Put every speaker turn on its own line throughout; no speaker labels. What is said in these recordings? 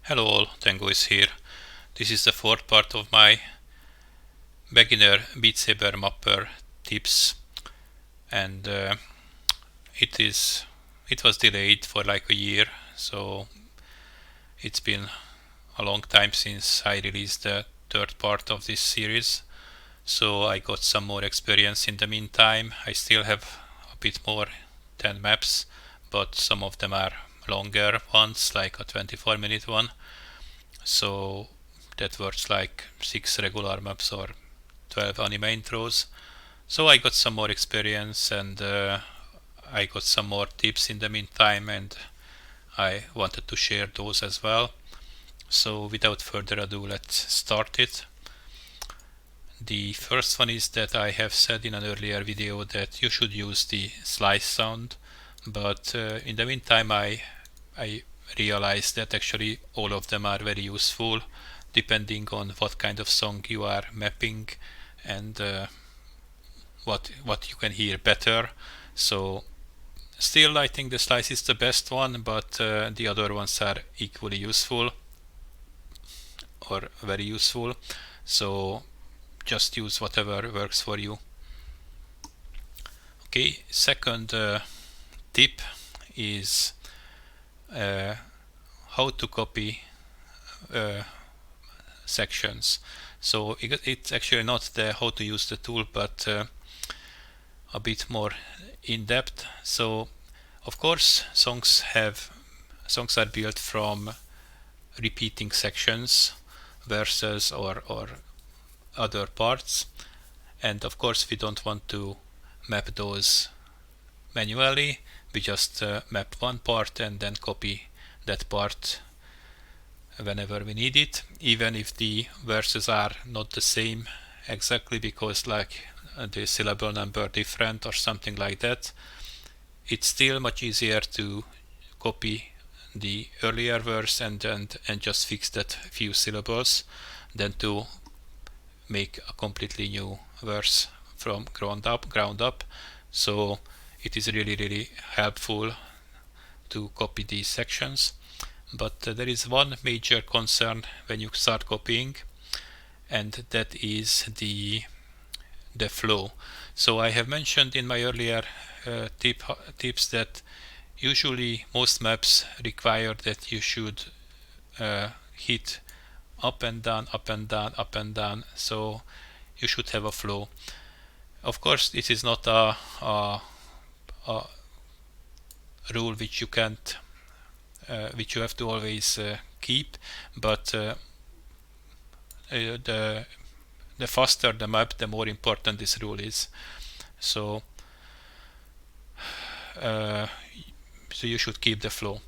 Hello all, Tango is here. This is the fourth part of my Beginner Beat Saber mapper tips, and it was delayed for like a year, so it's been a long time since I released the third part of this series. So I got some more experience in the meantime. I still have a bit more 10 maps, but some of them are longer ones, like a 24-minute one. So that works like 6 regular maps or 12 anime intros. So I got some more experience, and I got some more tips in the meantime, and I wanted to share those as well. So without further ado, let's start it. The first one is that I have said in an earlier video that you should use the slice sound, but in the meantime I realized that actually all of them are very useful depending on what kind of song you are mapping and what you can hear better. So still I think the slice is the best one, but the other ones are equally useful or very useful. So just use whatever works for you. Okay, second tip is how to copy sections. So it's actually not the how to use the tool, but a bit more in depth. So of course songs are built from repeating sections, verses or other parts, and of course we don't want to map those manually. We just map one part and then copy that part whenever we need it, even if the verses are not the same exactly, because like the syllable number different or something like that. It's still much easier to copy the earlier verse and just fix that few syllables than to make a completely new verse from ground up. So it is really helpful to copy these sections. But there is one major concern when you start copying, and that is the flow. So I have mentioned in my earlier tips that usually most maps require that you should hit up and down, up and down, up and down. So you should have a flow. Of course, this is not a rule which you can't, which you have to always keep, but the faster the map, the more important this rule is. So so you should keep the flow.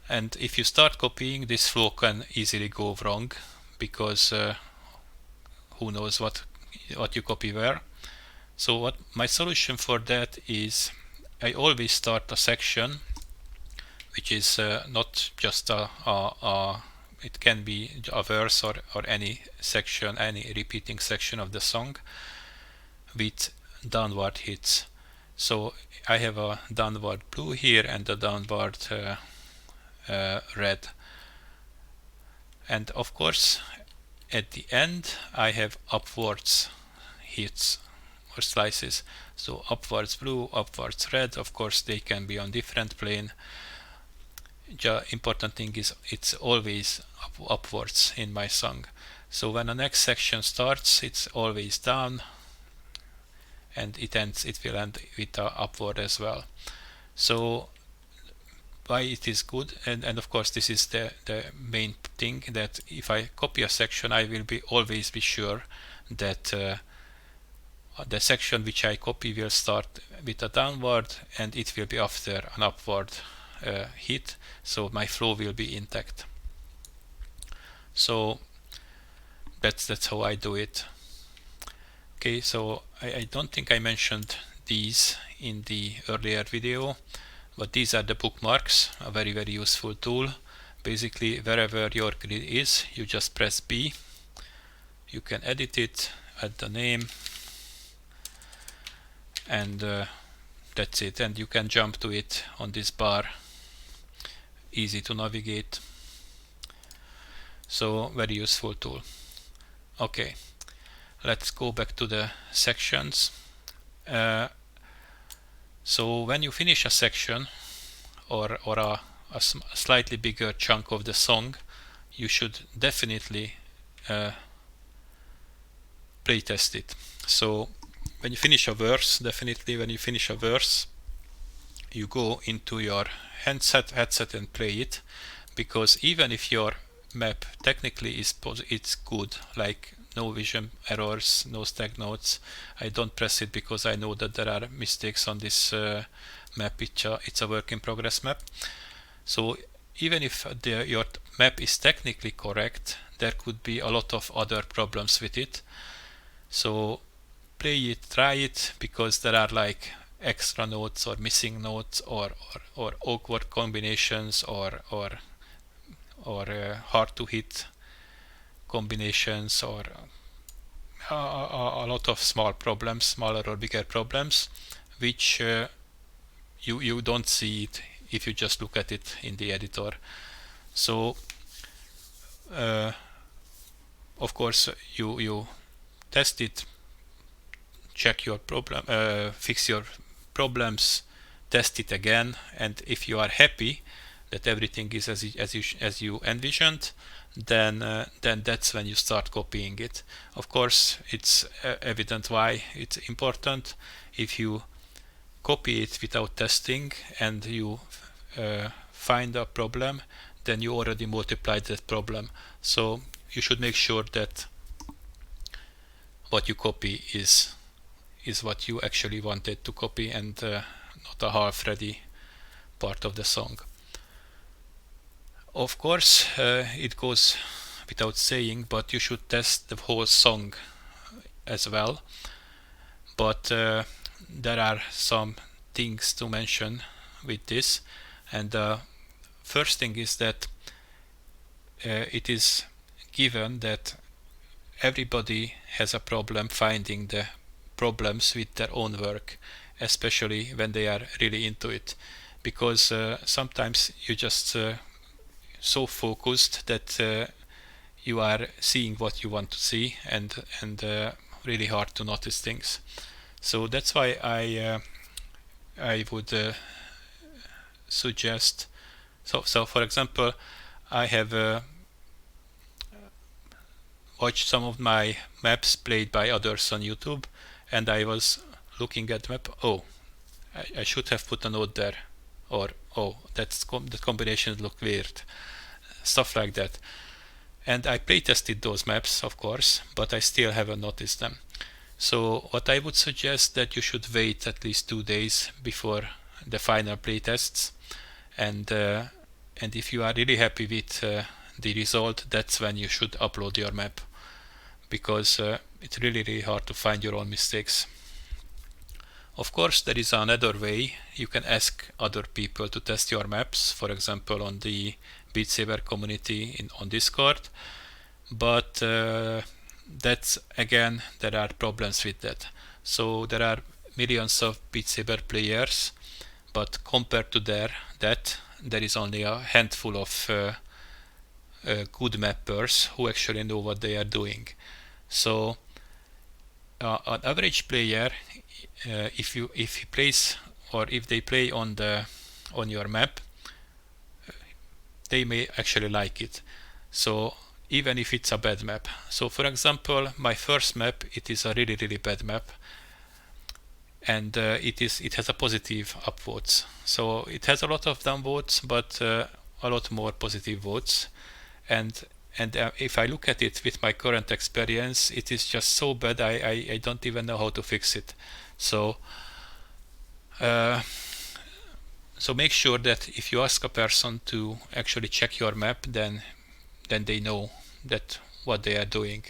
And if you start copying, this flow can easily go wrong, because who knows what you copy where. So what my solution for that is, I always start a section which is not just it can be a verse or any section, any repeating section of the song, with downward hits. So I have a downward blue here and a downward red, and of course at the end I have upwards hits or slices. So upwards blue, upwards red, of course they can be on different plane. The important thing is it's always upwards in my song. So when the next section starts, it's always down, and it will end with upward as well. So why it is good, and of course this is the main thing, that if I copy a section, I will always be sure that the section which I copy will start with a downward and it will be after an upward hit, so my flow will be intact. So that's how I do it. Okay, so I don't think I mentioned these in the earlier video, but these are the bookmarks, a very useful tool. Basically wherever your grid is, you just press B, you can edit it, add the name, and that's it, and you can jump to it on this bar. Easy to navigate. So very useful tool. Okay, let's go back to the sections. So when you finish a section or a slightly bigger chunk of the song, you should definitely playtest it. So when you finish a verse, you go into your headset and play it, because even if your map technically it's good, like no vision errors, no stack notes, I don't press it because I know that there are mistakes on this map. It's a work in progress map. So even if your map is technically correct, there could be a lot of other problems with it. So play it, try it, because there are like extra notes or missing notes or awkward combinations or hard to hit combinations, or a lot of small problems, smaller or bigger problems, which you don't see it if you just look at it in the editor. So of course you test it, check your problem, fix your problems, test it again, and if you are happy that everything is as you envisioned, then that's when you start copying it. Of course, it's evident why it's important. If you copy it without testing and you find a problem, then you already multiplied that problem. So you should make sure that what you copy is what you actually wanted to copy, and not a half-ready part of the song. Of course, it goes without saying, but you should test the whole song as well. But there are some things to mention with this, and the first thing is that it is given that everybody has a problem finding the problems with their own work, especially when they are really into it, because sometimes you just so focused that you are seeing what you want to see, and really hard to notice things. So that's why I would suggest. So for example, I have watched some of my maps played by others on YouTube, and I was looking at the map. Oh, I should have put a note there, or oh, that combinations look weird, stuff like that. And I playtested those maps, of course, but I still haven't noticed them. So what I would suggest, that you should wait at least 2 days before the final playtests, and if you are really happy with the result, that's when you should upload your map, because it's really hard to find your own mistakes. Of course, there is another way. You can ask other people to test your maps, for example on the Beat Saber community on Discord, but that's, again, there are problems with that. So there are millions of Beat Saber players, but compared to that there is only a handful of good mappers who actually know what they are doing. So an average player, if he plays, or if they play on your map, they may actually like it. So even if it's a bad map. So for example, my first map, it is a really bad map, and it has a positive upvotes. So it has a lot of downvotes, but a lot more positive votes. And if I look at it with my current experience, it is just so bad, I don't even know how to fix it. So so make sure that if you ask a person to actually check your map, then they know that what they are doing,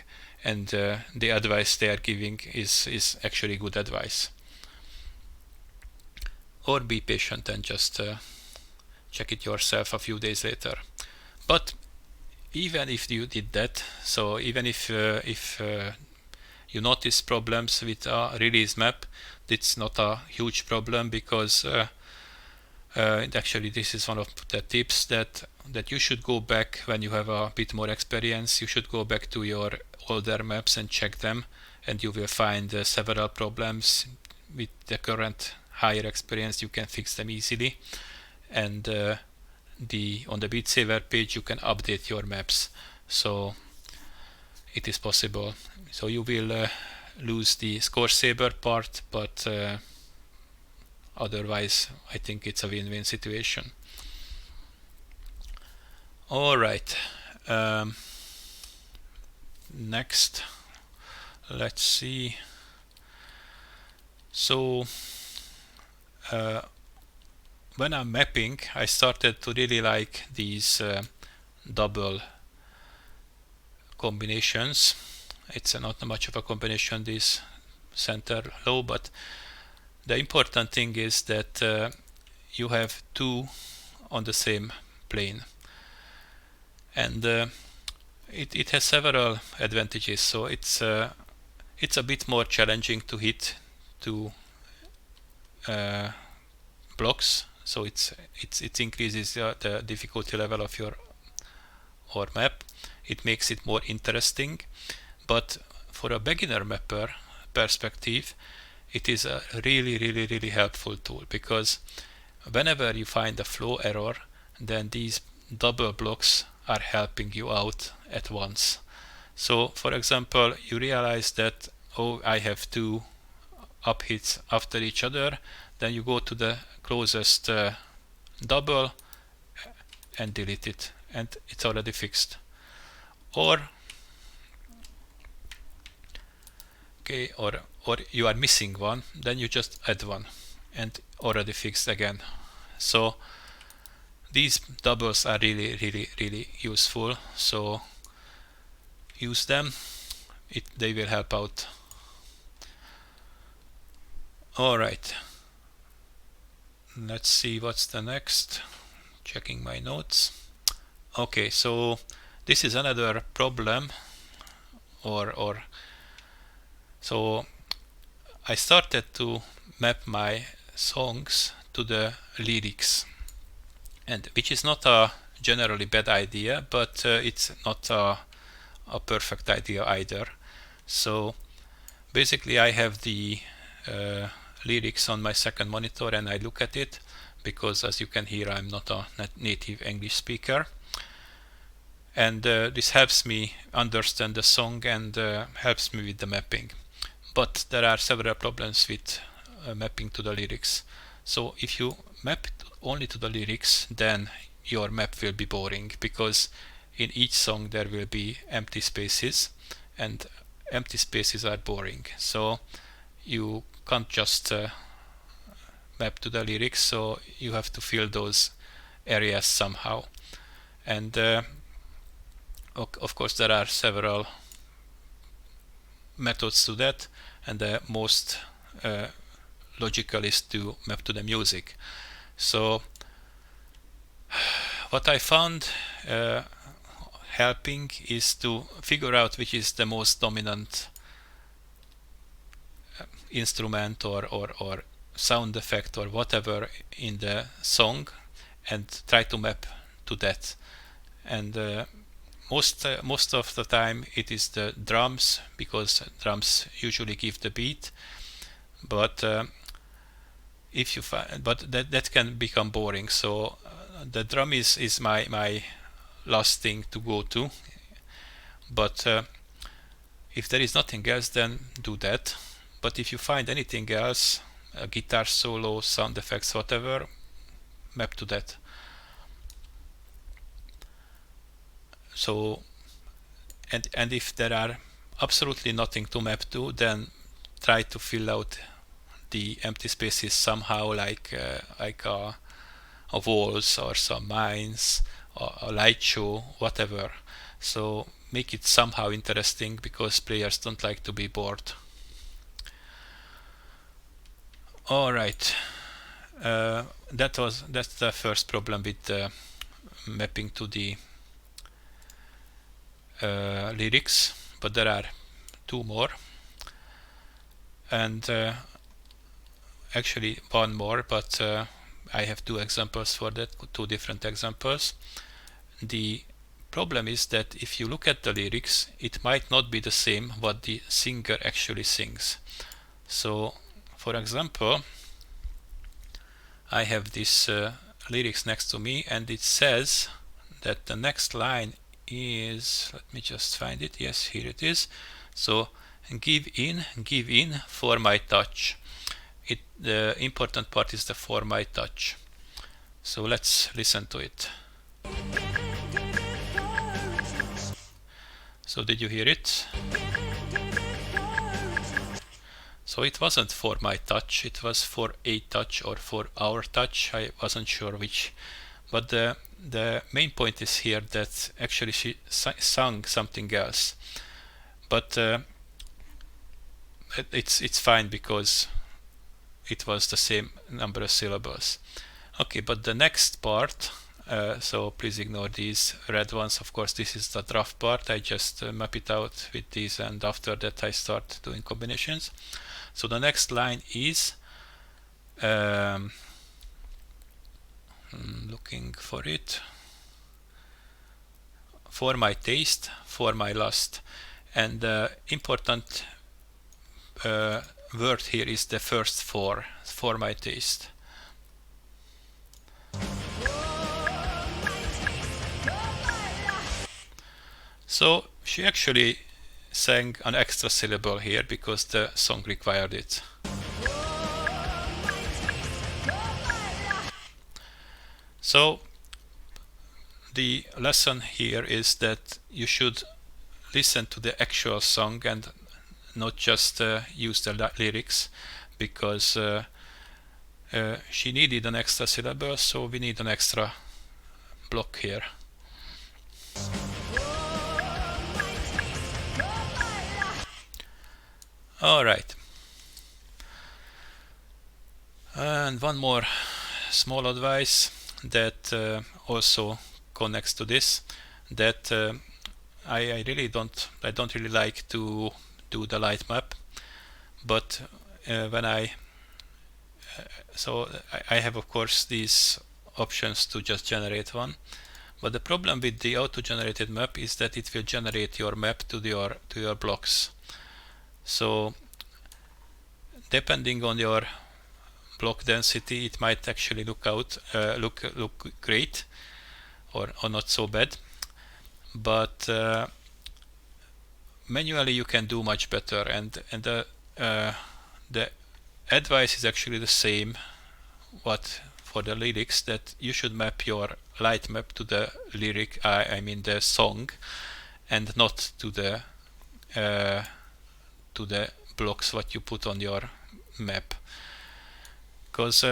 and the advice they are giving is actually good advice. Or be patient and just check it yourself a few days later. But even if you did that, so even if you notice problems with a release map, it's not a huge problem, because actually this is one of the tips, that that you should go back when you have a bit more experience. You should go back to your older maps and check them, and you will find several problems. With the current higher experience, you can fix them easily. And on the Beat Saber page, you can update your maps, so it is possible. So you will lose the score saber part, but otherwise I think it's a win-win situation. All right, next, let's see. So when I'm mapping, I started to really like these double combinations. It's not much of a combination, this center low, but the important thing is that you have two on the same plane, and it has several advantages. So it's a bit more challenging to hit two blocks, so it increases the difficulty level of your map. It makes it more interesting, but for a beginner mapper perspective, it is a really helpful tool, because whenever you find a flow error, then these double blocks are helping you out at once. So for example, you realize that, oh, I have two up hits after each other, then you go to the closest double and delete it, and it's already fixed. Or you are missing one, then you just add one and already fixed again. So these doubles are really useful, so use them. They will help out. All right, let's see what's the next. Checking my notes. Okay, so this is another problem, so I started to map my songs to the lyrics, and which is not a generally bad idea, but it's not a perfect idea either. So basically I have the lyrics on my second monitor, and I look at it, because as you can hear, I'm not a native English speaker, and this helps me understand the song and helps me with the mapping. But there are several problems with mapping to the lyrics. So if you map only to the lyrics, then your map will be boring, because in each song there will be empty spaces, and empty spaces are boring. So you can't just map to the lyrics, so you have to fill those areas somehow. And of course there are several methods to that, and the most logical is to map to the music. So what I found helping is to figure out which is the most dominant instrument or sound effect or whatever in the song, and try to map to that. And most of the time it is the drums, because drums usually give the beat. But if you find, but that can become boring. So the drum is my last thing to go to. But if there is nothing else, then do that. But if you find anything else, a guitar solo, sound effects, whatever, map to that. So and if there are absolutely nothing to map to, then try to fill out the empty spaces somehow, like a walls or some mines or a light show, whatever. So make it somehow interesting, because players don't like to be bored. All right, that's the first problem with mapping to the lyrics, but there are two more, and actually one more, but I have two examples for that, two different examples. The problem is that if you look at the lyrics, it might not be the same what the singer actually sings. So for example, I have this lyrics next to me, and it says that the next line is, let me just find it, yes, here it is. So give in for my touch. The important part is the for my touch. So let's listen to it. So did you hear it? So it wasn't for my touch, it was for a touch or for our touch. I wasn't sure which. But the main point is here that actually she sung something else. But it's fine because it was the same number of syllables. Okay, but the next part, so please ignore these red ones. Of course, this is the draft part. I just map it out with these, and after that I start doing combinations. So the next line is looking for it. For my taste, for my lust. And the important word here is the first for my taste. So she actually sang an extra syllable here because the song required it. So the lesson here is that you should listen to the actual song and not just use the lyrics, because she needed an extra syllable, so we need an extra block here. Alright. And one more small advice that also connects to this, that I don't really like to do the light map, but when I have of course these options to just generate one, but the problem with the auto-generated map is that it will generate your map to your blocks. So depending on your block density, it might actually look great or not so bad, but manually you can do much better, and the advice is actually the same what for the lyrics, that you should map your light map to the lyric, I mean the song, and not to the blocks what you put on your map, because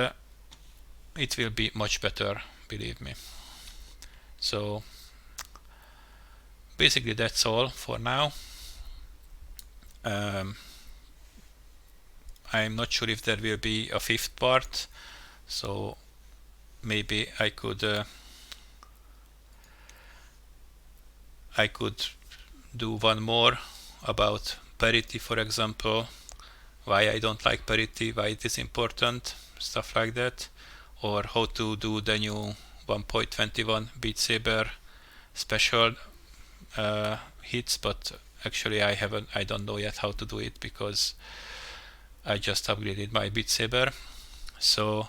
it will be much better, believe me. So basically that's all for now. I'm not sure if there will be a fifth part, so maybe I could do one more about parity, for example, why I don't like parity, why it is important, stuff like that, or how to do the new 1.21 Beat Saber special hits, but actually I don't know yet how to do it because I just upgraded my Beat Saber. So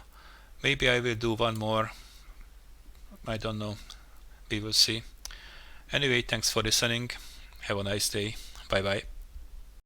maybe I will do one more, I don't know, we will see. Anyway, thanks for listening, have a nice day, bye bye.